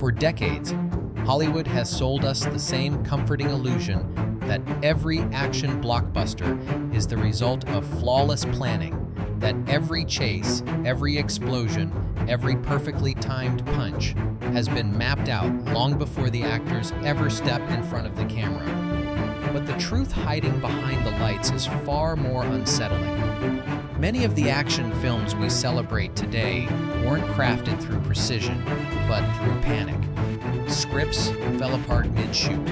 For decades, Hollywood has sold us the same comforting illusion that every action blockbuster is the result of flawless planning, that every chase, every explosion, every perfectly timed punch has been mapped out long before the actors ever step in front of the camera. But the truth hiding behind the lights is far more unsettling. Many of the action films we celebrate today weren't crafted through precision, but through panic. Scripts fell apart mid-shoot.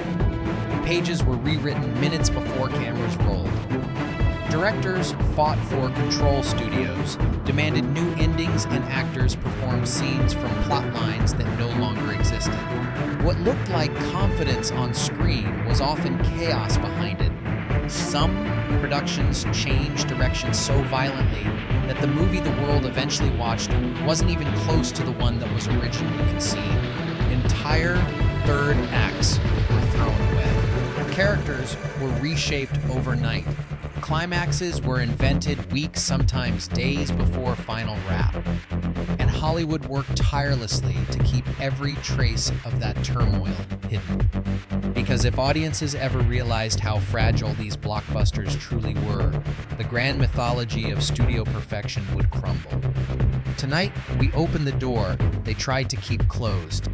Pages were rewritten minutes before cameras rolled. Directors fought for control studios, demanded new endings, and actors performed scenes from plot lines that no longer existed. What looked like confidence on screen was often chaos behind it. Some productions changed direction so violently that the movie the world eventually watched wasn't even close to the one that was originally conceived. Entire third acts were thrown away. Characters were reshaped overnight. Climaxes were invented weeks, sometimes days before final wrap. And Hollywood worked tirelessly to keep every trace of that turmoil hidden. Because if audiences ever realized how fragile these blockbusters truly were, the grand mythology of studio perfection would crumble. Tonight, we open the door they tried to keep closed.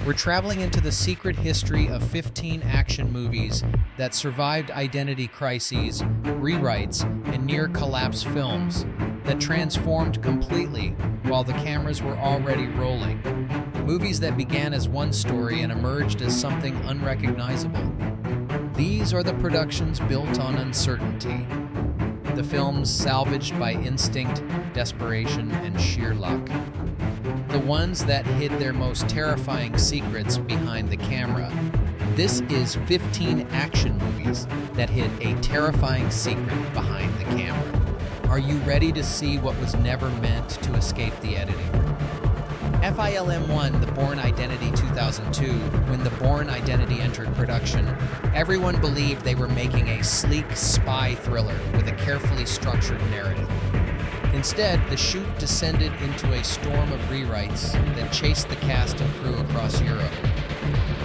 We're traveling into the secret history of 15 action movies that survived identity crises, rewrites, and near-collapse films that transformed completely while the cameras were already rolling. Movies that began as one story and emerged as something unrecognizable. These are the productions built on uncertainty. The films salvaged by instinct, desperation, and sheer luck. The ones that hid their most terrifying secrets behind the camera. This is 15 action movies that hid a terrifying secret behind the camera. Are you ready to see what was never meant to escape the editing room? Film 1, The Bourne Identity 2002. When The Bourne Identity entered production, everyone believed they were making a sleek spy thriller with a carefully structured narrative. Instead, the shoot descended into a storm of rewrites that chased the cast and crew across Europe.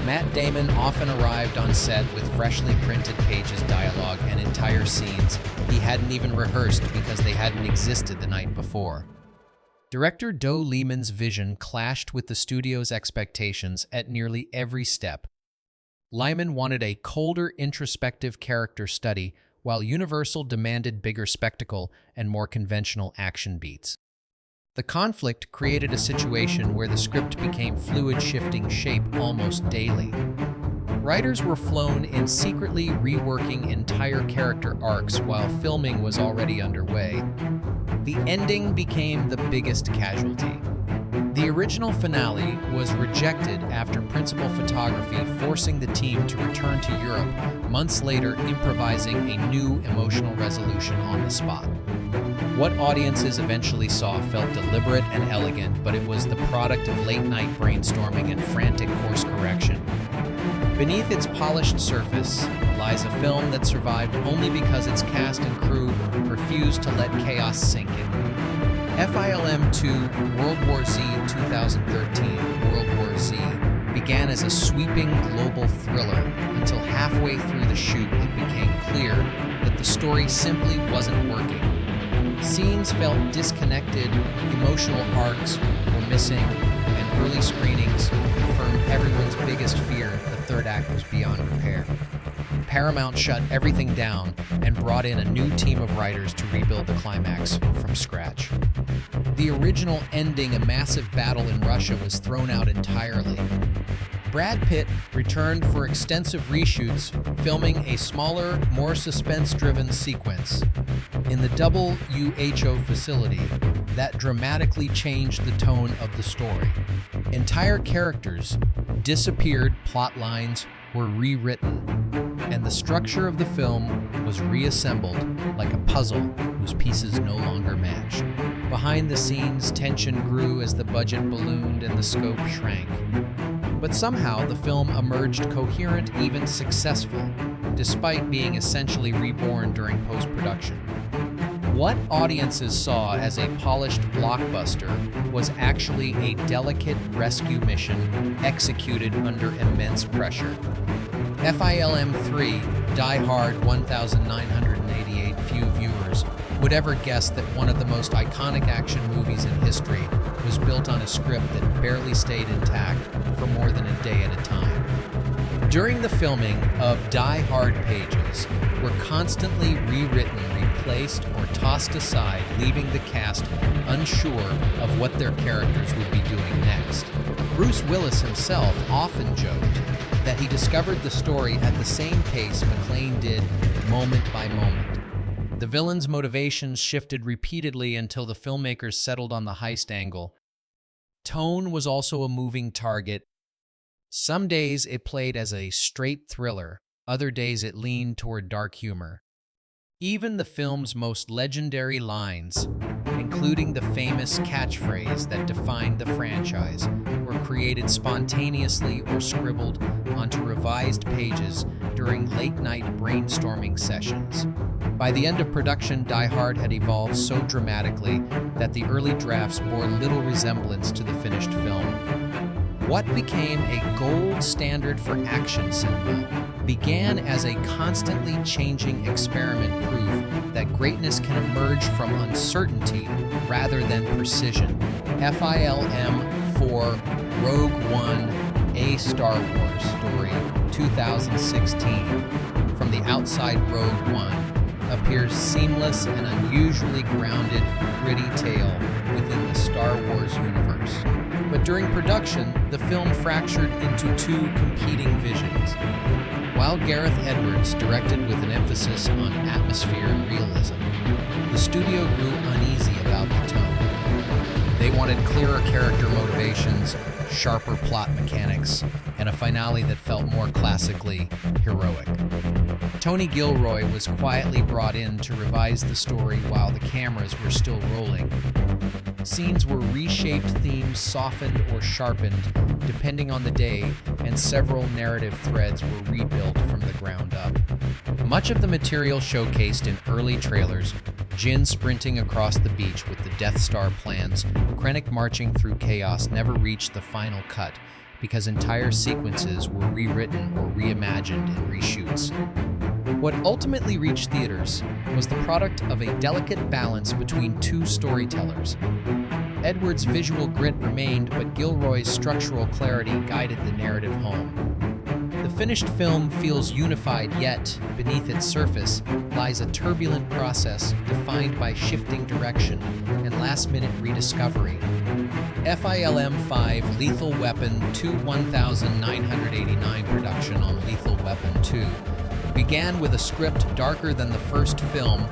Matt Damon often arrived on set with freshly printed pages, dialogue, and entire scenes he hadn't even rehearsed because they hadn't existed the night before. Director Doe Liman's vision clashed with the studio's expectations at nearly every step. Liman wanted a colder, introspective character study, while Universal demanded bigger spectacle and more conventional action beats. The conflict created a situation where the script became fluid, shifting shape almost daily. Writers were flown in secretly reworking entire character arcs while filming was already underway. The ending became the biggest casualty. The original finale was rejected after principal photography, forcing the team to return to Europe, months later improvising a new emotional resolution on the spot. What audiences eventually saw felt deliberate and elegant, but it was the product of late-night brainstorming and frantic course correction. Beneath its polished surface lies a film that survived only because its cast and crew refused to let chaos sink in. FILM 2 World War Z 2013 World War Z began as a sweeping global thriller until halfway through the shoot it became clear that the story simply wasn't working. Scenes felt disconnected, emotional arcs were missing, and early screenings confirmed everyone's biggest fear: the third act was beyond repair. Paramount shut everything down and brought in a new team of writers to rebuild the climax from scratch. The original ending, a massive battle in Russia, was thrown out entirely. Brad Pitt returned for extensive reshoots, filming a smaller, more suspense-driven sequence in the WHO facility that dramatically changed the tone of the story. Entire characters disappeared, plot lines were rewritten, and the structure of the film was reassembled like a puzzle whose pieces no longer matched. Behind the scenes, tension grew as the budget ballooned and the scope shrank. But somehow the film emerged coherent, even successful, despite being essentially reborn during post-production. What audiences saw as a polished blockbuster was actually a delicate rescue mission executed under immense pressure. FILM 3, Die Hard 1988. Few viewers would ever guess that one of the most iconic action movies in history was built on a script that barely stayed intact for more than a day at a time. During the filming of Die Hard, pages were constantly rewritten, replaced, or tossed aside, leaving the cast unsure of what their characters would be doing next. Bruce Willis himself often joked that he discovered the story at the same pace McClane did, moment by moment. The villain's motivations shifted repeatedly until the filmmakers settled on the heist angle. Tone was also a moving target. Some days it played as a straight thriller, other days it leaned toward dark humor. Even the film's most legendary lines, including the famous catchphrase that defined the franchise, were created spontaneously or scribbled onto revised pages during late-night brainstorming sessions. By the end of production, Die Hard had evolved so dramatically that the early drafts bore little resemblance to the finished film. What became a gold standard for action cinema began as a constantly changing experiment, proof that greatness can emerge from uncertainty rather than precision. FILM 4, Rogue One, A Star Wars Story, 2016. From the outside, Rogue One appears seamless and unusually grounded, gritty tale within the Star Wars universe. But during production, the film fractured into two competing visions. While Gareth Edwards directed with an emphasis on atmosphere and realism, the studio grew uneasy about the tone. They wanted clearer character motivations, sharper plot mechanics, and a finale that felt more classically heroic. Tony Gilroy was quietly brought in to revise the story while the cameras were still rolling. Scenes were reshaped, themes softened or sharpened depending on the day, and several narrative threads were rebuilt from the ground up. Much of the material showcased in early trailers, Jyn sprinting across the beach with the Death Star plans, Krennic marching through chaos, never reached the final cut because entire sequences were rewritten or reimagined in reshoots. What ultimately reached theaters was the product of a delicate balance between two storytellers. Edwards' visual grit remained, but Gilroy's structural clarity guided the narrative home. The finished film feels unified, yet beneath its surface lies a turbulent process defined by shifting direction and last-minute rediscovery. FILM 5, Lethal Weapon 2, 1989 production on Lethal Weapon 2 began with a script darker than the first film,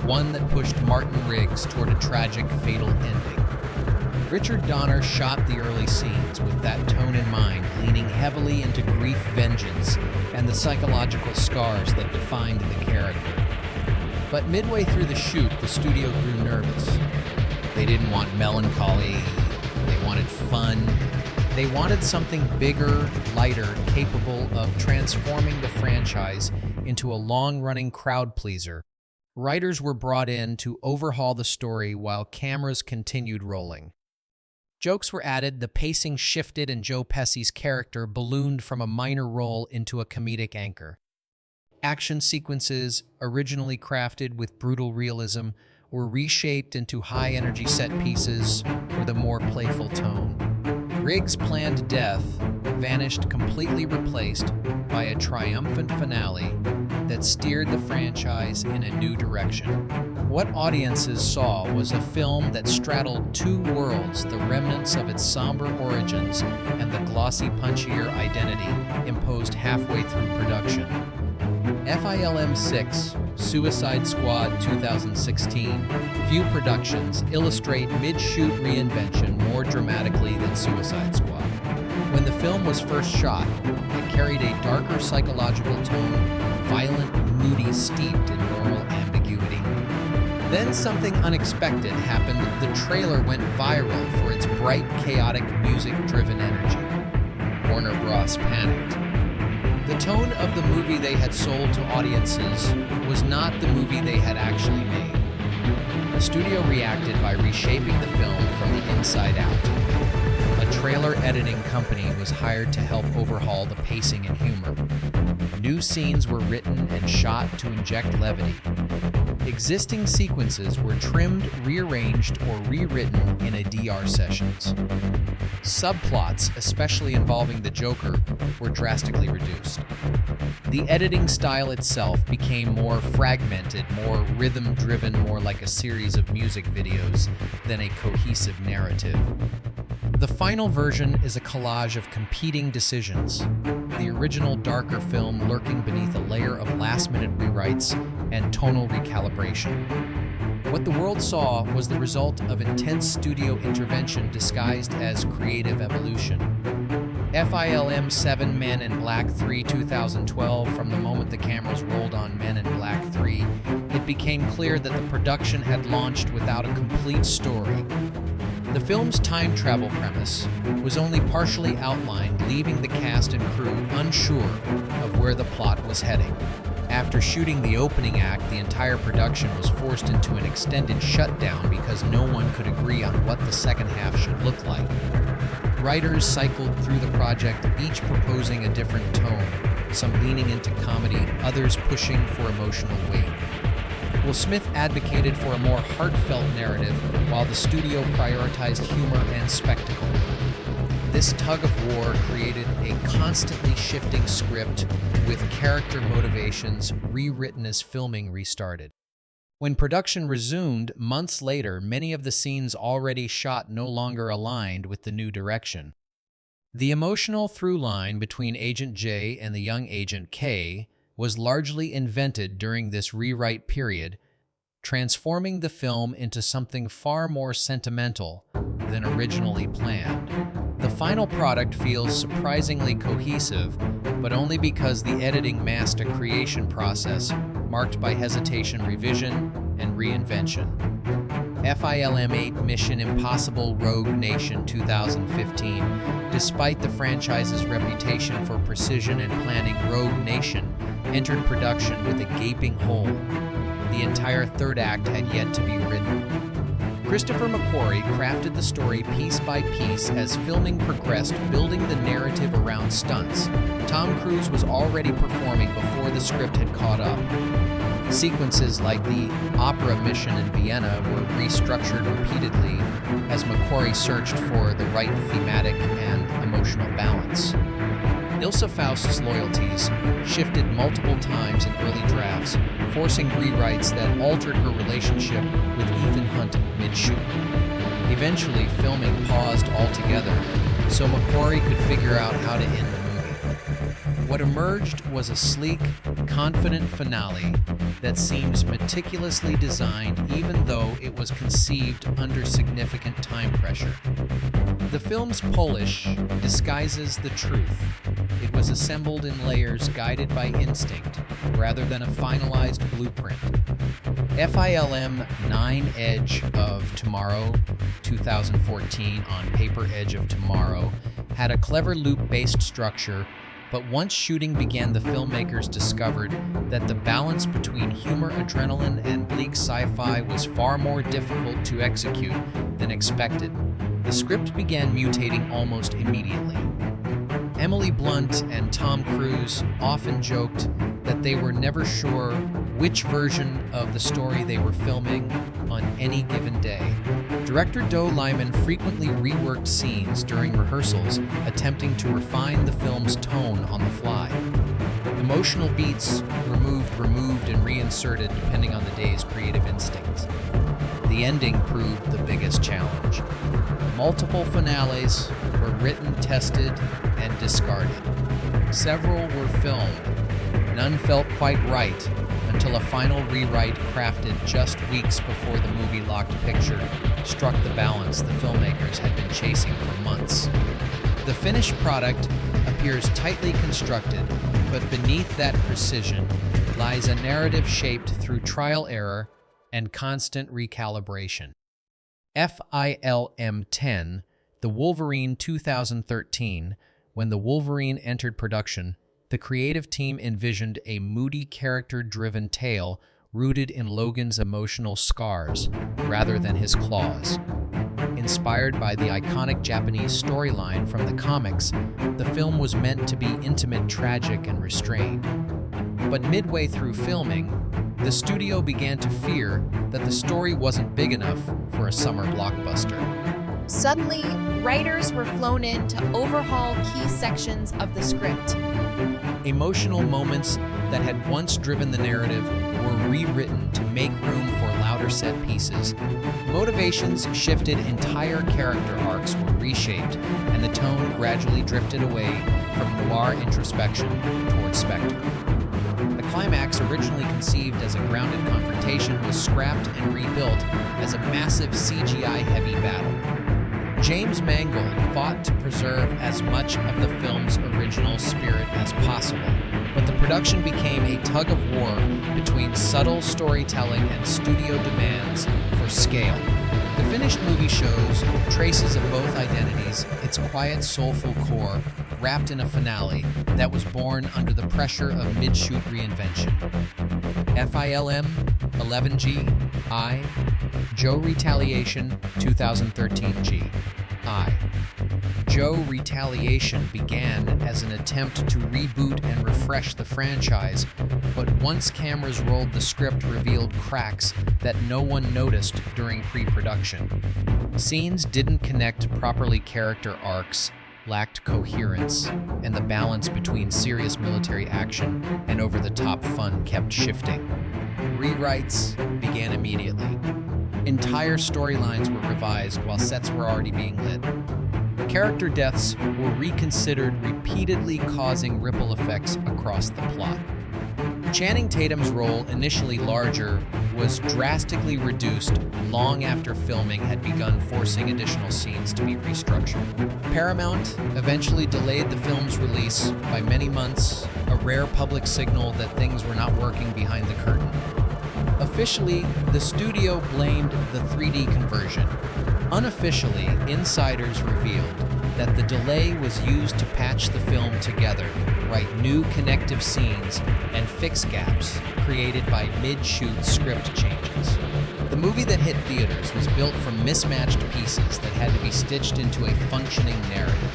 one that pushed Martin Riggs toward a tragic, fatal ending. Richard Donner shot the early scenes with that tone in mind, leaning heavily into grief, vengeance, and the psychological scars that defined the character. But midway through the shoot, the studio grew nervous. They didn't want melancholy, they wanted fun. They wanted something bigger, lighter, capable of transforming the franchise into a long-running crowd pleaser. Writers were brought in to overhaul the story while cameras continued rolling. Jokes were added, the pacing shifted, and Joe Pesci's character ballooned from a minor role into a comedic anchor. Action sequences, originally crafted with brutal realism, were reshaped into high-energy set pieces with a more playful tone. Riggs' planned death vanished, completely replaced by a triumphant finale that steered the franchise in a new direction. What audiences saw was a film that straddled two worlds, the remnants of its somber origins and the glossy, punchier identity imposed halfway through production. FILM 6, Suicide Squad 2016. Few productions illustrate mid-shoot reinvention more dramatically than Suicide Squad. When the film was first shot, it carried a darker psychological tone, violent, moody, steeped in moral ambiguity. Then something unexpected happened. The trailer went viral for its bright, chaotic, music-driven energy. Warner Bros. Panicked. The tone of the movie they had sold to audiences was not the movie they had actually made. The studio reacted by reshaping the film from the inside out. A trailer editing company was hired to help overhaul the pacing and humor. New scenes were written and shot to inject levity. Existing sequences were trimmed, rearranged, or rewritten in ADR sessions. Subplots, especially involving the Joker, were drastically reduced. The editing style itself became more fragmented, more rhythm-driven, more like a series of music videos than a cohesive narrative. The final version is a collage of competing decisions, the original darker film lurking beneath a layer of last-minute rewrites and tonal recalibration. What the world saw was the result of intense studio intervention disguised as creative evolution. FILM 7 Men in Black 3 2012. From the moment the cameras rolled on Men in Black 3, it became clear that the production had launched without a complete story. The film's time travel premise was only partially outlined, leaving the cast and crew unsure of where the plot was heading. After shooting the opening act, the entire production was forced into an extended shutdown because no one could agree on what the second half should look like. Writers cycled through the project, each proposing a different tone, some leaning into comedy, others pushing for emotional weight. Will Smith advocated for a more heartfelt narrative, while the studio prioritized humor and spectacle. This tug of war created a constantly shifting script with character motivations rewritten as filming restarted. When production resumed months later, many of the scenes already shot no longer aligned with the new direction. The emotional through line between Agent J and the young Agent K was largely invented during this rewrite period, transforming the film into something far more sentimental than originally planned. The final product feels surprisingly cohesive, but only because the editing masked a creation process marked by hesitation, revision, and reinvention. FILM 8 Mission Impossible Rogue Nation 2015. Despite the franchise's reputation for precision and planning, Rogue Nation entered production with a gaping hole. The entire third act had yet to be written. Christopher McQuarrie crafted the story piece by piece as filming progressed, building the narrative around stunts. Tom Cruise was already performing before the script had caught up. Sequences like the opera mission in Vienna were restructured repeatedly as McQuarrie searched for the right thematic and emotional balance. Ilsa Faust's loyalties shifted multiple times in early drafts, forcing rewrites that altered her relationship with Ethan Hunt mid-shoot. Eventually, filming paused altogether, so McQuarrie could figure out how to end the movie. What emerged was a sleek, confident finale that seems meticulously designed even though it was conceived under significant time pressure. The film's polish disguises the truth. It was assembled in layers guided by instinct rather than a finalized blueprint. FILM 9 Edge of Tomorrow 2014 on paper Edge of Tomorrow had a clever loop-based structure, but once shooting began, the filmmakers discovered that the balance between humor, adrenaline, and bleak sci-fi was far more difficult to execute than expected. The script began mutating almost immediately. Emily Blunt and Tom Cruise often joked that they were never sure which version of the story they were filming on any given day. Director Doe Liman frequently reworked scenes during rehearsals, attempting to refine the film's tone on the fly. Emotional beats removed and reinserted depending on the day's creative instincts. The ending proved the biggest challenge. Multiple finales were written, tested, and discarded. Several were filmed. None felt quite right until a final rewrite crafted just weeks before the movie-locked picture struck the balance the filmmakers had been chasing for months. The finished product appears tightly constructed, but beneath that precision lies a narrative shaped through trial error and constant recalibration. FILM 10, The Wolverine 2013. When The Wolverine entered production, the creative team envisioned a moody, character-driven tale rooted in Logan's emotional scars rather than his claws. Inspired by the iconic Japanese storyline from the comics, the film was meant to be intimate, tragic, and restrained. But midway through filming, the studio began to fear that the story wasn't big enough for a summer blockbuster. Suddenly, writers were flown in to overhaul key sections of the script. Emotional moments that had once driven the narrative were rewritten to make room for louder set pieces. Motivations shifted, entire character arcs were reshaped, and the tone gradually drifted away from noir introspection towards spectacle. The climax, originally conceived as a grounded confrontation, was scrapped and rebuilt as a massive CGI-heavy battle. James Mangold fought to preserve as much of the film's original spirit as possible, but the production became a tug-of-war between subtle storytelling and studio demands for scale. The finished movie shows traces of both identities, its quiet, soulful core wrapped in a finale that was born under the pressure of mid-shoot reinvention. FILM 11G I Joe Retaliation 2013 G I Joe Retaliation began as an attempt to reboot and refresh the franchise, but once cameras rolled, the script revealed cracks that no one noticed during pre-production. Scenes didn't connect properly, character arcs lacked coherence, and the balance between serious military action and over-the-top fun kept shifting. Rewrites began immediately. Entire storylines were revised while sets were already being lit. Character deaths were reconsidered, repeatedly causing ripple effects across the plot. Channing Tatum's role, initially larger, was drastically reduced long after filming had begun, forcing additional scenes to be restructured. Paramount eventually delayed the film's release by many months, a rare public signal that things were not working behind the curtain. Officially, the studio blamed the 3D conversion. Unofficially, insiders revealed that the delay was used to patch the film together, write new connective scenes, and fix gaps created by mid-shoot script changes. The movie that hit theaters was built from mismatched pieces that had to be stitched into a functioning narrative.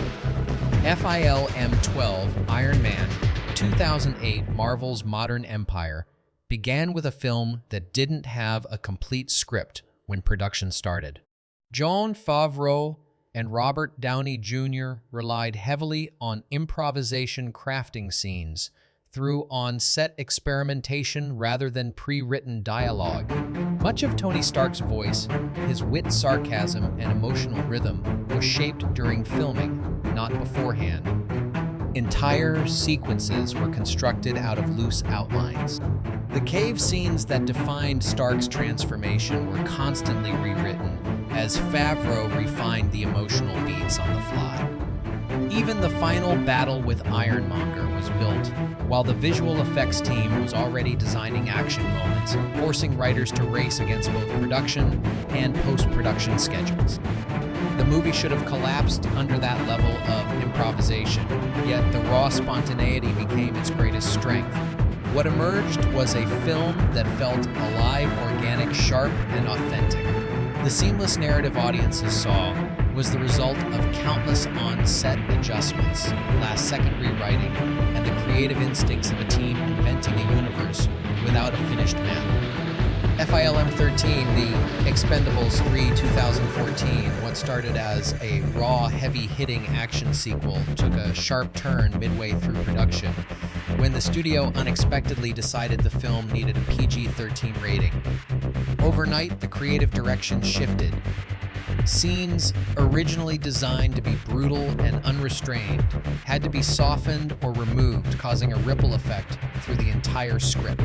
FILM 12 Iron Man 2008 Marvel's Modern Empire began with a film that didn't have a complete script when production started. Jon Favreau and Robert Downey Jr. relied heavily on improvisation, crafting scenes through on-set experimentation rather than pre-written dialogue. Much of Tony Stark's voice, his wit, sarcasm, and emotional rhythm was shaped during filming, not beforehand. Entire sequences were constructed out of loose outlines. The cave scenes that defined Stark's transformation were constantly rewritten as Favreau refined the emotional beats on the fly. Even the final battle with Ironmonger was built while the visual effects team was already designing action moments, forcing writers to race against both production and post-production schedules. The movie should have collapsed under that level of improvisation, yet the raw spontaneity became its greatest strength. What emerged was a film that felt alive, organic, sharp, and authentic. The seamless narrative audiences saw was the result of countless on-set adjustments, last-second rewriting, and the creative instincts of a team inventing a universe without a finished map. FILM 13, The Expendables 3 2014, what started as a raw, heavy-hitting action sequel, took a sharp turn midway through production when the studio unexpectedly decided the film needed a PG-13 rating. Overnight, the creative direction shifted. Scenes originally designed to be brutal and unrestrained had to be softened or removed, causing a ripple effect through the entire script.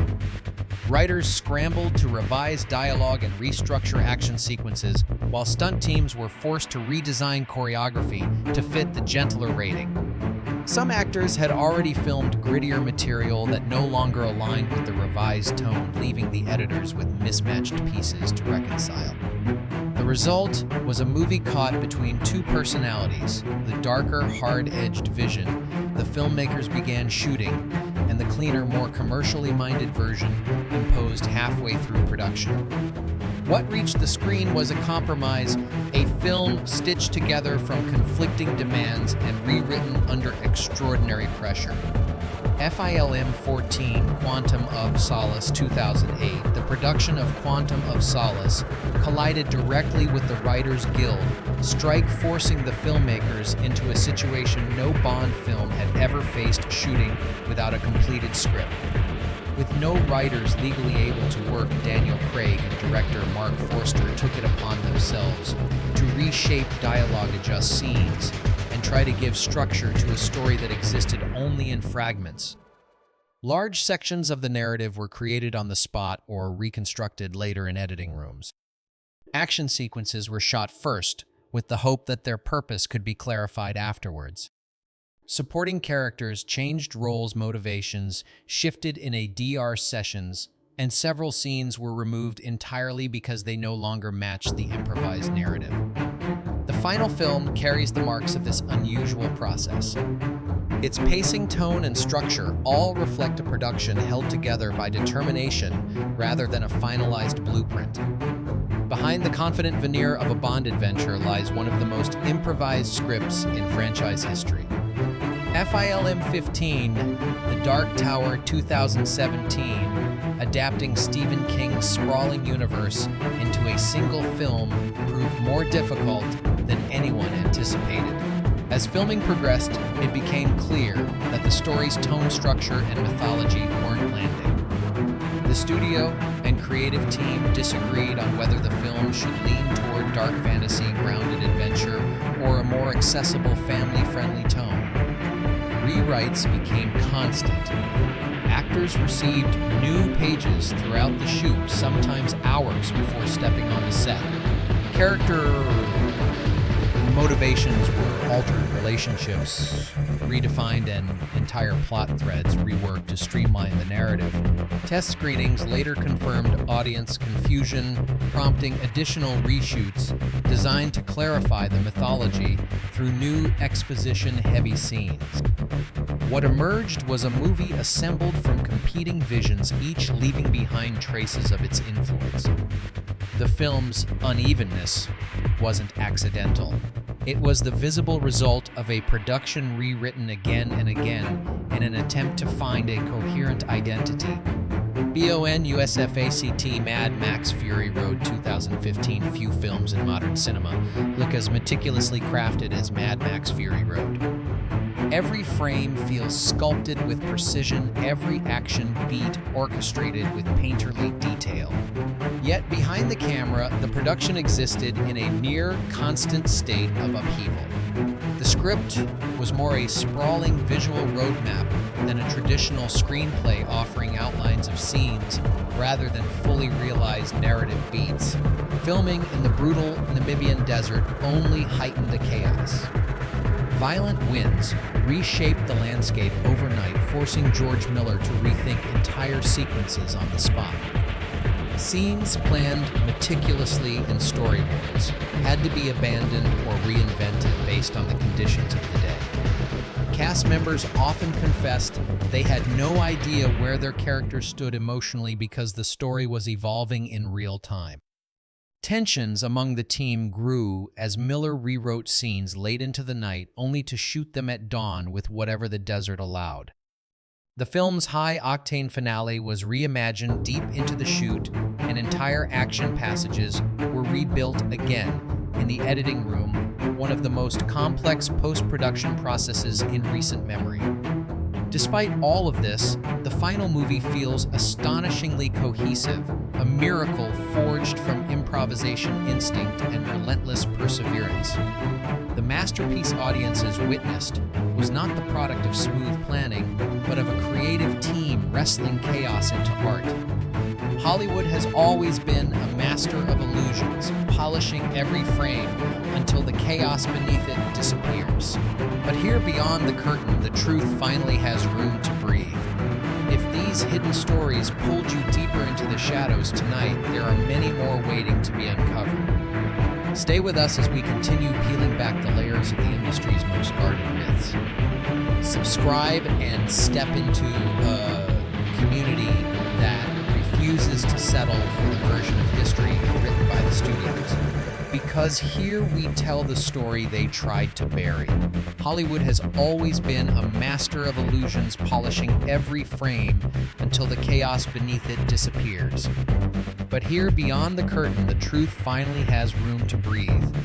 Writers scrambled to revise dialogue and restructure action sequences, while stunt teams were forced to redesign choreography to fit the gentler rating. Some actors had already filmed grittier material that no longer aligned with the revised tone, leaving the editors with mismatched pieces to reconcile. The result was a movie caught between two personalities, the darker, hard-edged vision the filmmakers began shooting, and the cleaner, more commercially minded version imposed closed halfway through production. What reached the screen was a compromise, a film stitched together from conflicting demands and rewritten under extraordinary pressure. Film 14, Quantum of Solace 2008, the production of Quantum of Solace collided directly with the Writers Guild strike, forcing the filmmakers into a situation no Bond film had ever faced, shooting without a completed script. With no writers legally able to work, Daniel Craig and director Mark Forster took it upon themselves to reshape dialogue, adjust scenes, and try to give structure to a story that existed only in fragments. Large sections of the narrative were created on the spot or reconstructed later in editing rooms. Action sequences were shot first, with the hope that their purpose could be clarified afterwards. Supporting characters changed roles, motivations shifted in ADR sessions, and several scenes were removed entirely because they no longer matched the improvised narrative. The final film carries the marks of this unusual process. Its pacing, tone, and structure all reflect a production held together by determination rather than a finalized blueprint. Behind the confident veneer of a Bond adventure lies one of the most improvised scripts in franchise history. Film 15, The Dark Tower 2017, adapting Stephen King's sprawling universe into a single film, proved more difficult than anyone anticipated. As filming progressed, it became clear that the story's tone, structure, and mythology weren't landing. The studio and creative team disagreed on whether the film should lean toward dark fantasy, grounded adventure, or a more accessible, family-friendly tone. Rewrites became constant. Actors received new pages throughout the shoot, sometimes hours before stepping on the set. Character motivations were altered, relationships redefined, and entire plot threads reworked to streamline the narrative. Test screenings later confirmed audience confusion, prompting additional reshoots designed to clarify the mythology through new exposition-heavy scenes. What emerged was a movie assembled from competing visions, each leaving behind traces of its influence. The film's unevenness wasn't accidental. It was the visible result of a production rewritten again and again in an attempt to find a coherent identity. BONUSFACT Mad Max Fury Road 2015. Few films in modern cinema look as meticulously crafted as Mad Max Fury Road. Every frame feels sculpted with precision, every action beat orchestrated with painterly detail. Yet behind the camera, the production existed in a near constant state of upheaval. The script was more a sprawling visual roadmap than a traditional screenplay offering outlines of scenes rather than fully realized narrative beats. Filming in the brutal Namibian desert only heightened the chaos. Violent winds reshaped the landscape overnight, forcing George Miller to rethink entire sequences on the spot. Scenes planned meticulously in storyboards had to be abandoned or reinvented based on the conditions of the day. Cast members often confessed they had no idea where their characters stood emotionally because the story was evolving in real time. Tensions among the team grew as Miller rewrote scenes late into the night, only to shoot them at dawn with whatever the desert allowed. The film's high-octane finale was reimagined deep into the shoot, and entire action passages were rebuilt again in the editing room, one of the most complex post-production processes in recent memory. Despite all of this, the final movie feels astonishingly cohesive, a miracle forged from improvisation instinct and relentless perseverance. The masterpiece audiences witnessed was not the product of smooth planning, but of a creative team wrestling chaos into art. Hollywood has always been a master of illusions, polishing every frame until the chaos beneath it disappears. But here beyond the curtain, the truth finally has room to breathe. If these hidden stories pulled you deeper into the shadows tonight, there are many more waiting to be uncovered. Stay with us as we continue peeling back the layers of the industry's most guarded myths. Subscribe and step into a community that refuses refuses to settle for the version of history written by the studios. Because here we tell the story they tried to bury. Hollywood has always been a master of illusions, polishing every frame until the chaos beneath it disappears. But here, beyond the curtain, the truth finally has room to breathe.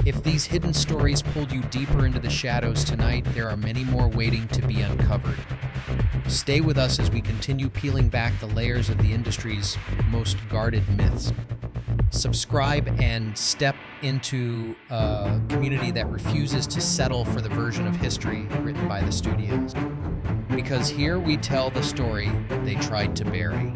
If these hidden stories pulled you deeper into the shadows tonight, there are many more waiting to be uncovered. Stay with us as we continue peeling back the layers of the industry's most guarded myths. Subscribe and step into a community that refuses to settle for the version of history written by the studios. Because here we tell the story they tried to bury.